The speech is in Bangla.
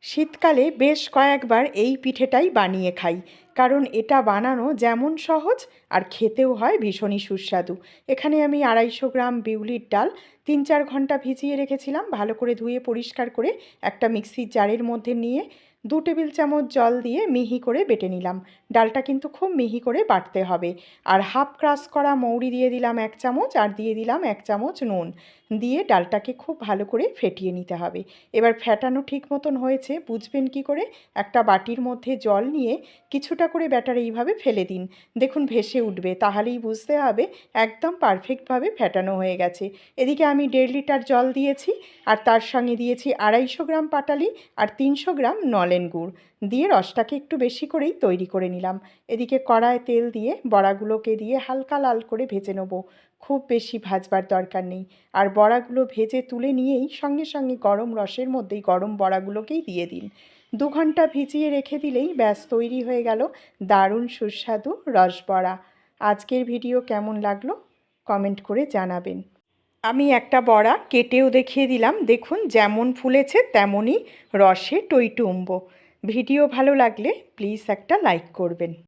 শীতকালে বেশ কয়েকবার এই পিঠেটাই বানিয়ে খাই, কারণ এটা বানানো যেমন সহজ আর খেতেও হয় ভীষণই সুস্বাদু। এখানে আমি 250 গ্রাম বিউলির ডাল 3-4 ঘন্টা ভিজিয়ে রেখেছিলাম। ভালো করে ধুয়ে পরিষ্কার করে একটা মিক্সির জারের মধ্যে নিয়ে 2 টেবিল চামচ জল দিয়ে মিহি করে বেটে নিলাম। ডালটা কিন্তু খুব মিহি করে বাটতে হবে। আর হাফ ক্রাশ করা মৌরি দিয়ে দিলাম 1 চামচ, আর দিয়ে দিলাম 1 চামচ নুন। দিয়ে ডালটাকে খুব ভালো করে ফেটিয়ে নিতে হবে। এবার ফেটানো ঠিক মতন হয়েছে বুঝবেন কি করে? একটা বাটির মধ্যে জল নিয়ে কিছুটা করে ব্যাটার এইভাবে ফেলে দিন। দেখুন ভেসে উঠবে, তাহলেই বুঝতে হবে একদম পারফেক্টভাবে ফেটানো হয়ে গেছে। এদিকে আমি 1.5 লিটার জল দিয়েছি, আর তার সঙ্গে দিয়েছি 250 গ্রাম পাটালি আর 300 গ্রাম নলেন গুড় দিয়ে রসটাকে একটু বেশি করেই তৈরি করে নিলাম। এদিকে কড়ায় তেল দিয়ে বড়াগুলোকে দিয়ে হালকা লাল করে ভেজে নেবো। খুব বেশি ভাজবার দরকার নেই। আর বড়াগুলো ভেজে তুলে নিয়েই সঙ্গে সঙ্গে গরম রসের মধ্যেই গরম বড়াগুলোকেই দিয়ে দিন। 2 ঘন্টা ভিজিয়ে রেখে দিলেই ব্যাস তৈরি হয়ে গেল দারুণ সুস্বাদু রসবড়া। আজকের ভিডিও কেমন লাগলো কমেন্ট করে জানাবেন। আমি একটা বড়া কেটেও দেখিয়ে দিলাম, দেখুন যেমন ফুলেছে তেমনই রসে টইটুম্ব। ভিডিও ভালো লাগলে প্লিজ একটা লাইক করবেন।